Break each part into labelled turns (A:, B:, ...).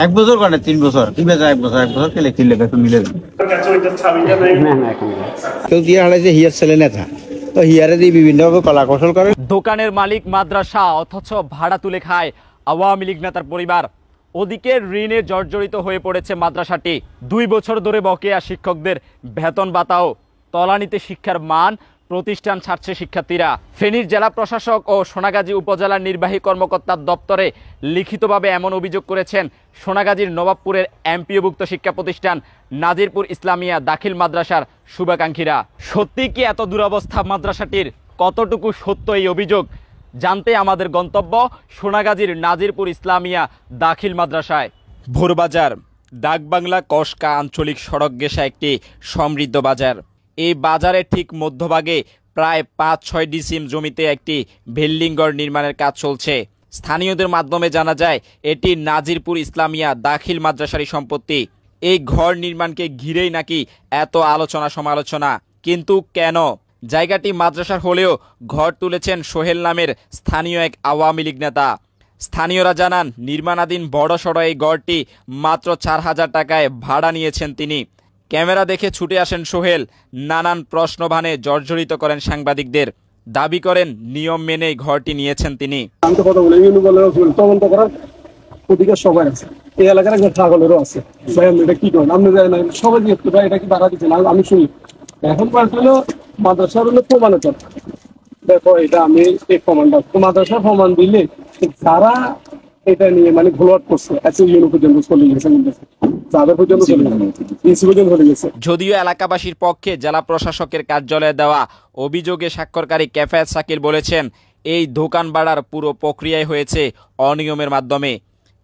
A: এক বছর কারণে 3 বছর কি বেজা এক বছর কেলে কিলে একটু মিলে দেন কেউ দিয়ে হারাইছে হিয়ার ছেলে নেতা তো হিয়ারে দিয়ে বিভিন্নভাবে কলা কৌশল করে।
B: দোকানের মালিক মাদ্রাসা অথচ ভাড়া তুলে খায় আওয়ামী লীগ নেতার পরিবার। ওদিকে ঋণে জর্জরিত হয়ে পড়েছে মাদ্রাসাটি। 2 বছর ধরে বকেয়া শিক্ষকদের বেতন ভাতাও তলানিতে, শিক্ষার মান, প্রতিষ্ঠান ছাড়ছে শিক্ষার্থীরা। ফেনীর জেলা প্রশাসক ও সোনাগাজী উপজেলার নির্বাহী কর্মকর্তার দপ্তরে লিখিতভাবে এমন অভিযোগ করেছেন সোনাগাজীর নবাবপুরের এমপিওভুক্ত শিক্ষা প্রতিষ্ঠান নাজিরপুর ইসলামিয়া দাখিল মাদ্রাসার শুভাকাঙ্ক্ষীরা। সত্যি কি এত দুরবস্থা মাদ্রাসাটির? কতটুকু সত্য এই অভিযোগ? জানতে আমাদের গন্তব্য সোনাগাজীর নাজিরপুর ইসলামিয়া দাখিল মাদ্রাসায়। ভোরবাজার ডাকবাংলা কসকা আঞ্চলিক সড়ক ঘেঁষা একটি সমৃদ্ধ বাজার। এই বাজারের ঠিক মধ্যভাগে প্রায় 5-6 ডিসিম জমিতে একটি বিল্ডিং ঘর নির্মাণের কাজ চলছে। স্থানীয়দের মাধ্যমে জানা যায় এটি নাজিরপুর ইসলামিয়া দাখিল মাদ্রাসারই সম্পত্তি। এই ঘর নির্মাণকে ঘিরেই নাকি এত আলোচনা সমালোচনা। কিন্তু কেন? জায়গাটি মাদ্রাসার হলেও ঘর তুলেছেন সোহেল নামের স্থানীয় এক আওয়ামী লীগ নেতা। স্থানীয়রা জানান নির্মাণাধীন বড়সড় এই ঘরটি মাত্র 4,000 টাকায় ভাড়া নিয়েছেন তিনি। ক্যামেরা দেখে ছুটে আসেন সোহেল, নানান প্রশ্নবাণে জর্জরিত করেন সাংবাদিকদের। দাবি করেন নিয়ম মেনেই ঘরটি নিয়েছেন তিনি।
C: তদন্ত করার অধিকার সবাই আছে, এই এলাকার একজন ছাগলেরও আছে। এটা কি করেন আপনি জানেন সবাই দেখতে পাই, এটা কি বাড়া দিচ্ছেন আমি শুনি। এখন হলো মাদ্রাসার হলো প্রমাণের কথা। দেখো এটা আমি এই প্রমাণটা মাদ্রাসার প্রমাণ দিলে যারা এটা নিয়ে মানে ঘোলাট করছে পর্যন্ত চলে গেছে,
B: যদিও এলাকাবাসীর পক্ষে জেলা প্রশাসকের কার্যালয়ে দেওয়া অভিযোগে স্বাক্ষরকারী ক্যাফায়েত শাকিল বলেছেন এই দোকান ভাড়ার পুরো প্রক্রিয়াই হয়েছে অনিয়মের মাধ্যমে।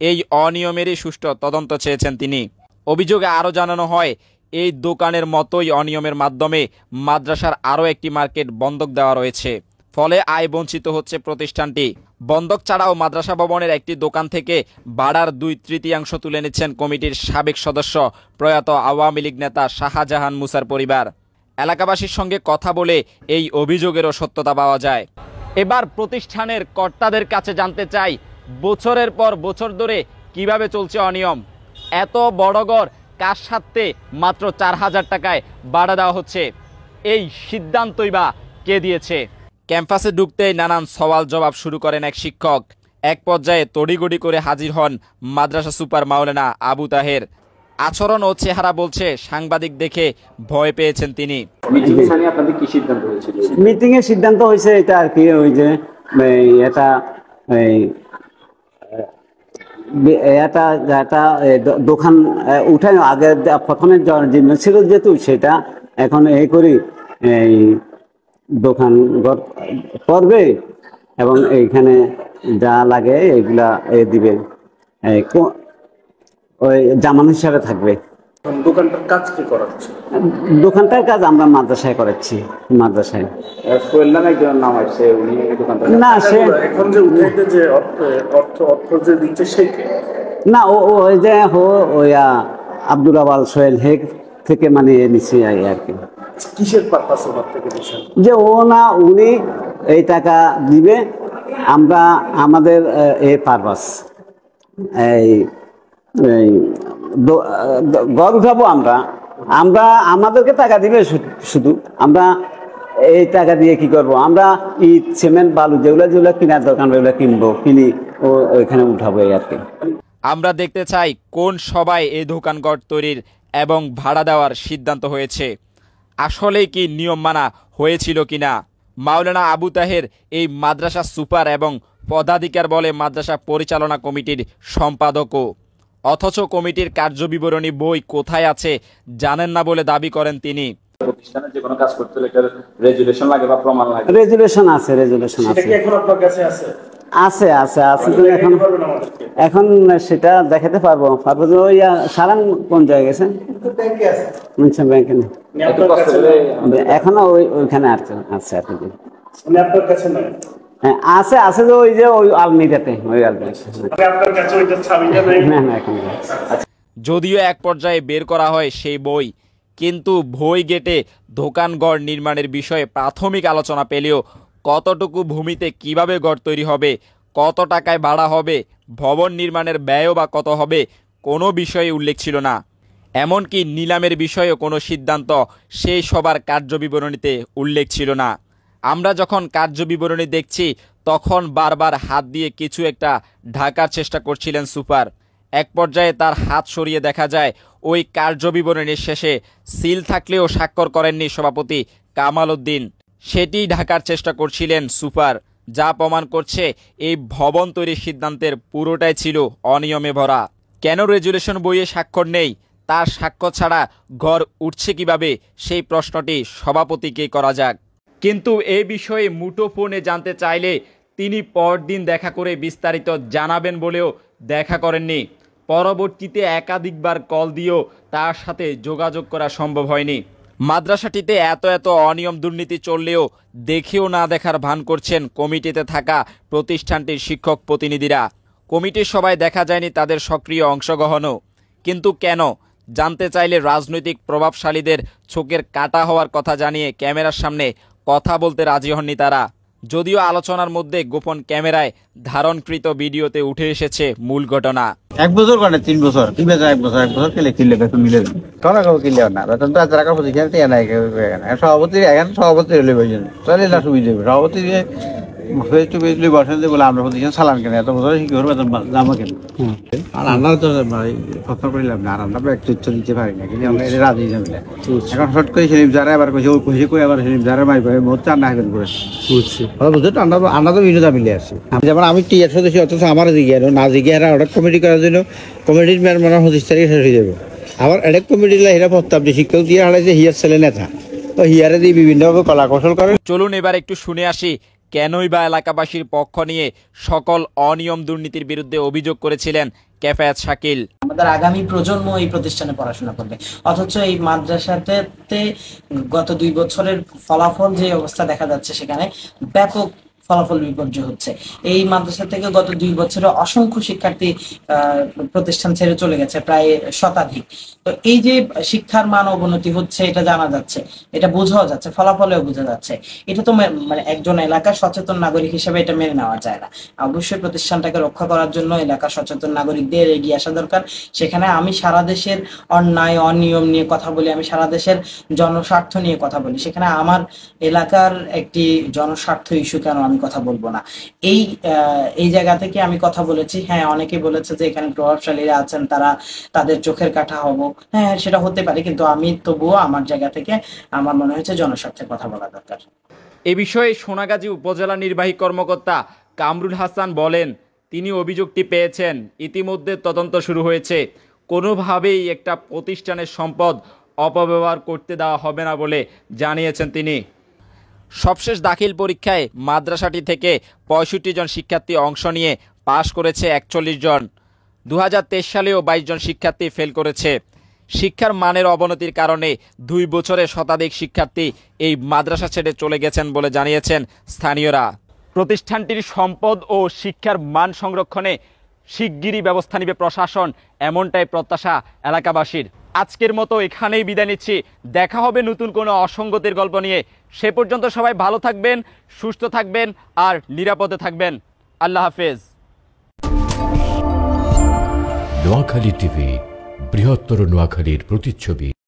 B: এই অনিয়মেরই সুষ্ঠু তদন্ত চেয়েছেন তিনি। অভিযোগে আরও জানানো হয় এই দোকানের মতোই অনিয়মের মাধ্যমে মাদ্রাসার আরও একটি মার্কেট বন্ধক দেওয়া রয়েছে। ফলে আয় বঞ্চিত হচ্ছে প্রতিষ্ঠানটি। বন্ধক ছাড়াও মাদ্রাসা ভবনের একটি দোকান থেকে ভাড়ার 2/3 তুলে নিচ্ছেন কমিটির সাবেক সদস্য প্রয়াত আওয়ামী লীগ নেতা শাহজাহান মুসার পরিবার। এলাকাবাসীর সঙ্গে কথা বলে এই অভিযোগেরও সত্যতা পাওয়া যায়। এবার প্রতিষ্ঠানের কর্তাদের কাছে জানতে চাই বছরের পর বছর ধরে কিভাবে চলছে অনিয়ম। এত বড় ঘর কার স্বার্থে মাত্র 4,000 টাকায় ভাড়া দেওয়া হচ্ছে? এই সিদ্ধান্তই বা কে দিয়েছে? ক্যাম্পাসে ঢুকতেই নানান সওয়াল জবাব শুরু করেন এক শিক্ষক। এক পর্যায়ে তড়িগড়ি করে হাজির হন মাদ্রাসা সুপার মাওলানা আবু তাহের। আচরণ ও চেহারা বলছে সাংবাদিক দেখে ভয় পেয়েছেন তিনি।
D: মিটিং এর সিদ্ধান্ত হয়েছে এটা আর কি, ওই যে এটা দোকান উঠায় আগে প্রথমে ছিল যেহেতু সেটা এখন এই করি এই দোকান করবে এবং এইখানে যা লাগে এগুলা দিবে, ওই জামান হিসাবে থাকবে।
C: দোকানটার কাজ কি করাচ্ছে?
D: দোকানটার কাজ আমরা মাদ্রাসায় করাচ্ছি। মাদ্রাসায় না সে
C: এখন যে উঠাইতে যে অর্থ যে দিচ্ছে সেটা
D: না, ওই যে আব্দুল আওয়াল সোহেল হেক থেকে মানে নিচ্ছে আর কি।
C: কিসের পারপাস ওনার থেকে দিচ্ছেন?
D: যে উনি এই টাকা দিবে, আমরা আমাদের এই পারপাস এই ঘর উঠাবো, আমরা আমাদেরকে টাকা দিবে শুধু, আমরা এই টাকা দিয়ে কি করব? আমরা ইট সিমেন্ট বালু যেগুলো কেনার দোকান ওইগুলো কিনি ওইখানে উঠাবো এই আর কি।
B: আমরা দেখতে চাই কোন সবাই এই দোকানঘর তৈরির এবং ভাড়া দেওয়ার সিদ্ধান্ত হয়েছে, আসলেই কি নিয়ম মানা হয়েছিল কিনা। মাওলানা আবু তাহের এই মাদ্রাসা সুপার এবং পদাধিকার বলে মাদ্রাসা পরিচালনা কমিটির সম্পাদকও, অথচ কমিটির কার্যবিবরণী বই কোথায় আছে জানেন না বলে দাবি করেন তিনি।
E: প্রতিষ্ঠানে যে কোনো কাজ করতে হলে একটা রেজুলেশন লাগে বা প্রমাণ লাগে।
D: রেজুলেশন আছে।
C: সেটা কি এখন আপনার কাছে আছে?
D: আছে তো এখন সেটা দেখাতে পারবো। ওই সারাং কোন জায়গায় গেছে? ব্যাংকে না, এখনো ওইখানে আছে।
C: আপনার কাছে নাই?
D: হ্যাঁ আছে যে ওই যে ওই আলমিরাতে, ওই আলমিরাতে।
C: আপনার কাছে ওইটা চাবিটা নাই?
D: না এখন।
B: যদিও এক পর্যায়ে বের করা হয় সেই বই, কিন্তু বই গেটে দোকানঘর নির্মাণের বিষয়ে প্রাথমিক আলোচনা পেলেও কতটুকু ভূমিতে কিভাবে ঘর তৈরি হবে, কত টাকায় ভাড়া হবে, ভবন নির্মাণের ব্যয়ও বা কত হবে, কোনো বিষয়ে উল্লেখ ছিল না। এমনকি নিলামের বিষয়েও কোনো সিদ্ধান্ত সেই সবার কার্যবিবরণীতে উল্লেখ ছিল না। আমরা যখন কার্যবিবরণী দেখছি তখন বারবার হাত দিয়ে কিছু একটা ঢাকার চেষ্টা করছিলেন সুপার। এক পর্যায়ে তার হাত সরিয়ে দেখা যায় ওই কার্যবিবরণীর শেষে সিল থাকলেও স্বাক্ষর করেননি সভাপতি কামাল উদ্দিন। সেটি ঢাকার চেষ্টা করছিলেন সুপার, যা প্রমাণ করছে এই ভবন তৈরির সিদ্ধান্তের পুরোটাই ছিল অনিয়মে ভরা। কেন রেজুলেশন বইয়ে স্বাক্ষর নেই, তার স্বাক্ষর ছাড়া ঘর উঠছে কিভাবে, সেই প্রশ্নটি সভাপতিকে করা যাক। কিন্তু এই বিষয়ে মুঠোফোনে জানতে চাইলে তিনি পরদিন দেখা করে বিস্তারিত জানাবেন বলেও দেখা করেননি। পরবর্তীতে একাধিকবার কল দিয়েও তার সাথে যোগাযোগ করা সম্ভব হয়নি। মাদ্রাসাটিতে এত অনিয়ম দুর্নীতি চললেও দেখেও না দেখার ভান করছেন কমিটিতে থাকা প্রতিষ্ঠানটির শিক্ষক প্রতিনিধিরা। কমিটির সভায় দেখা যায়নি তাদের সক্রিয় অংশগ্রহণও। কিন্তু কেন, জানতে চাইলে রাজনৈতিক প্রভাবশালীদের চোখের কাটা হওয়ার কথা জানিয়ে ক্যামেরার সামনে কথা বলতে রাজি হননি তারা। যদিও আলোচনার মধ্যে গোপন ক্যামেরায় ধারণকৃত ভিডিওতে উঠে এসেছে মূল ঘটনা।
A: 1 বছর করে 3 বছর কি বেতন 1 বছর কিলে বেতন মিলে তোরা কেউ কিলে না বেতন তো টাকা প্রতিষ্ঠান তে নাই সভাপতি এখন সভাপতি হলে বুঝেন চলে না সুবিধা সভাপতি ফেস টু ফেস বসেন যে বলে আমরা প্রতিষ্ঠান চালান কেন এত বছর কি করবো বেতন জামা কেন আর আমরা তো প্রশ্ন করিলাম না আর আমরা ব্যক্তিত্ব দিতে পারি না কিন্তু আমরা রাজি যাবে এখন শর্ট করে সেলিম যারা এবার কইছে ও কইছে কই আবার সেলিম যারা মাই ভাই মোট চার না হেবেন করে বুঝছি বুঝছো আমরা তো বিনোদা মিলে আসি যেমন আমি টিআর সদস্য অথচ আমার দিকে না দিকে এরা অর্ডার কমিটি করার জন্য কমিটির মেয়াদ মানে 25 তারিখে শেষ হয়ে যাবে। আবার এডেক কমিটির এরা প্রস্তাব দিয়ে শিক্ষক দিয়ে হারাইছে হিয়ার ছেলে নেতা তো হিয়ারে দিয়ে বিভিন্নভাবে কলা কৌশল করে।
B: চলুন এবার একটু শুনে আসি কেনই বা এলাকাবাসীর পক্ষ নিয়ে সকল অনিয়ম দুর্নীতির বিরুদ্ধে অভিযোগ করেছিলেন ক্যাফায়েত শাকিল।
F: আমাদের আগামী প্রজন্ম এই প্রতিষ্ঠানে পড়াশোনা করবে, অথচ এই মাদ্রাসাতে গত 2 বছরের ফলাফল যে অবস্থা দেখা যাচ্ছে সেখানে ব্যাপক ফলাফল বিপর্যয় হচ্ছে। এই মাদ্রাসা থেকে গত 2 বছরে অসংখ্য শিক্ষার্থী প্রতিষ্ঠান ছেড়ে চলে গেছে, প্রায় শতাধিক। তো এই যে শিক্ষার মান অবনতি হচ্ছে এটা জানা যাচ্ছে, এটা বোঝাও যাচ্ছে, ফলাফলেও বোঝা যাচ্ছে। এটা তো মানে একজন এলাকার সচেতন নাগরিক হিসেবে এটা মেনে নেওয়া যায় না। অবশ্যই প্রতিষ্ঠানটাকে রক্ষা করার জন্য এলাকার সচেতন নাগরিকদের এগিয়ে আসা দরকার। সেখানে আমি সারা দেশের অন্যায় অনিয়ম নিয়ে কথা বলি, আমি সারা দেশের জনস্বার্থ নিয়ে কথা বলি, সেখানে আমার এলাকার একটি জনস্বার্থ ইস্যু কেন আমি কথা বলবো না? এই জায়গা থেকে আমি কথা বলেছি। হ্যাঁ, অনেকে বলেছে যে এখানে প্রভাবশালীরা আছেন, তাদের চোখের কাটা হব। হ্যাঁ, সেটা হতে পারে, কিন্তু আমি তবুও আমার জায়গা থেকে আমার মনে হয়েছে জনস্বার্থে কথা বলা দরকার।
B: এ বিষয়ে সোনাগাজী উপজেলা নির্বাহী কর্মকর্তা কামরুল হাসান বলেন, তিনি অভিযোগটি পেয়েছেন, ইতিমধ্যে তদন্ত শুরু হয়েছে। কোনোভাবেই একটা প্রতিষ্ঠানের সম্পদ অপব্যবহার করতে দেওয়া হবে না বলে জানিয়েছেন তিনি। সবশেষ দাখিল পরীক্ষায় মাদ্রাসাটি থেকে 65 জন শিক্ষার্থী অংশ নিয়ে পাশ করেছে 41 জন। 2023 সালেও 22 জন শিক্ষার্থী ফেল করেছে। শিক্ষার মানের অবনতির কারণে 2 বছরে শতাধিক শিক্ষার্থী এই মাদ্রাসা ছেড়ে চলে গেছেন বলে জানিয়েছেন স্থানীয়রা। প্রতিষ্ঠানটির সম্পদ ও শিক্ষার মান সংরক্ষণে শিগগিরই ব্যবস্থা নেবে প্রশাসন, এমনটাই প্রত্যাশা এলাকাবাসীর। আজকের মতো এখানেই বিদায় নিচ্ছি। দেখা হবে নতুন কোনো অসঙ্গতির গল্প নিয়ে। সে পর্যন্ত সবাই ভালো থাকবেন, সুস্থ থাকবেন আর নিরাপদে থাকবেন। আল্লাহ হাফেজ।
G: নোয়াখালী টিভি, বৃহত্তর নোয়াখালীর প্রতিচ্ছবি।